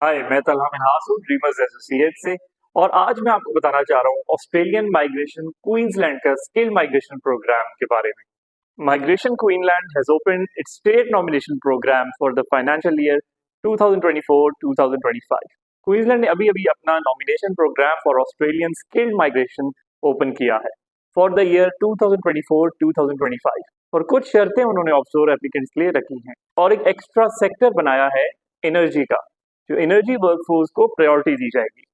हाय, मैं तलहा मिन्हास हूँ dreamers associate से। और आज मैं आपको बताना चाह रहा हूँ ऑस्ट्रेलियन माइग्रेशन क्वींसलैंड का स्किल माइग्रेशन प्रोग्राम के बारे में। Migration Queensland has open its state nomination program for the financial year 2024-2025। Queensland ने अभी अभी अपना nomination program for Australian skill migration open किया है फॉर द ईयर 2024-2025। और कुछ शर्तें उन्होंने ऑफशोर एप्लीकेंट्स के लिए रखी हैं और एक एक्स्ट्रा सेक्टर बनाया है एनर्जी का, जो एनर्जी वर्कफोर्स को प्रायोरिटी दी जाएगी।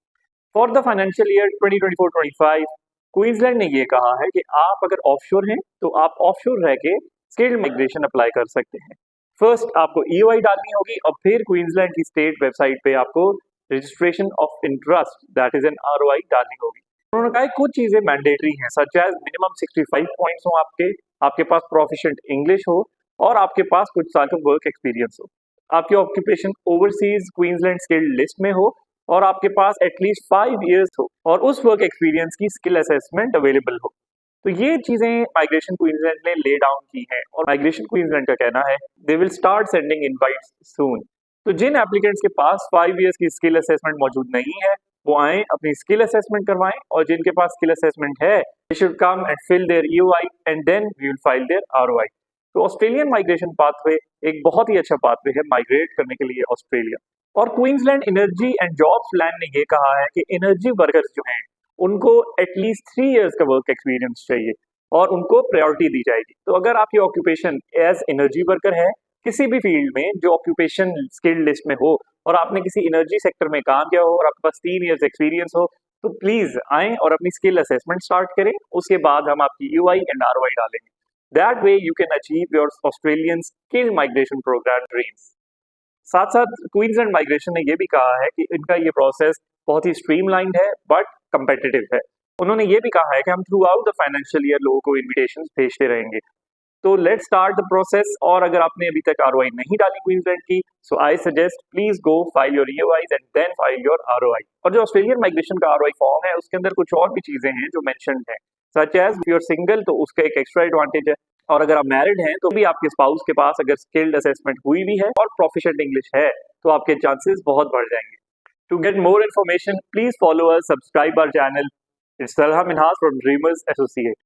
For the financial year 2024-25 Queensland ने ये कहा है कि आप अगर ऑफशोर हैं तो आप ऑफशोर रह के स्किल्ड माइग्रेशन अप्लाई कर सकते हैं। फर्स्ट आपको ईओआई डालनी होगी और फिर क्वींसलैंड की स्टेट वेबसाइट पे आपको registration of interest that is an ROI डालनी होगी। उन्होंने कहा है कुछ चीजें मैंडेटरी हैं, सच एज मिनिमम 65 पॉइंट्स हो आपके, आपके पास प्रोफिशिएंट इंग्लिश हो और आपके पास कुछ साल का वर्क एक्सपीरियंस हो, आपकी occupation overseas Queensland skilled list में हो और आपके पास एटलीस्ट 5 इयर्स हो और उस वर्क एक्सपीरियंस की स्किल असेसमेंट अवेलेबल हो। तो ये चीजें माइग्रेशन क्वींसलैंड ने ले डाउन की हैं और माइग्रेशन क्वींसलैंड का कहना है they will start sending invites soon. तो जिन एप्लीकेंट्स के पास 5 इयर्स की स्किल असेसमेंट मौजूद नहीं है वो आए अपनी स्किल असेसमेंट करवाएं, और जिनके पास स्किल असेसमेंट है they should come and fill their EOI and then we will file their ROI. तो ऑस्ट्रेलियन माइग्रेशन पाथवे एक बहुत ही अच्छा पाथवे है माइग्रेट करने के लिए ऑस्ट्रेलिया। और Queensland energy and jobs plan ने ये कहा है कि एनर्जी वर्कर्स जो हैं उनको एटलीस्ट 3 इयर्स का वर्क एक्सपीरियंस चाहिए और उनको प्रायोरिटी दी जाएगी। तो अगर आपकी ऑक्यूपेशन एज एनर्जी वर्कर है किसी भी फील्ड में जो ऑक्यूपेशन स्किल लिस्ट में हो और आपने किसी एनर्जी सेक्टर में काम किया हो और आपके पास 3 इयर्स एक्सपीरियंस हो, तो प्लीज आए और अपनी स्किल असेसमेंट स्टार्ट करें। उसके बाद हम आपकी यूआई एंड आरओआई डालेंगे। That way you can achieve your Australian skill migration program dreams. साथ साथ क्वींसलैंड माइग्रेशन ने ये भी कहा है कि इनका ये प्रोसेस बहुत ही स्ट्रीमलाइंड है बट कंपेटिटिव है। उन्होंने ये भी कहा है कि हम through out the financial year लोगों को इन्विटेशन भेजते रहेंगे। तो लेट्स स्टार्ट द प्रोसेस। और अगर आपने अभी तक आरओआई नहीं डाली क्वींसलैंड की, so I suggest please go file your EOIs and then file your ROI. और जो ऑस्ट्रेलियन माइग्रेशन का आरओआई फॉर्म है उसके अंदर कुछ और भी चीजें हैं जो मेंशन्ड हैं, सच एज यूर सिंगल तो उसका एक एक्स्ट्रा एडवांटेज है, और अगर आप मैरिड हैं तो भी आपके स्पाउस के पास अगर स्किल्ड असेसमेंट हुई भी है और प्रोफिशिएंट इंग्लिश है तो आपके चांसेस बहुत बढ़ जाएंगे। To get more information please follow us, subscribe our channel. It's Talha Minhas from Dreamers associate.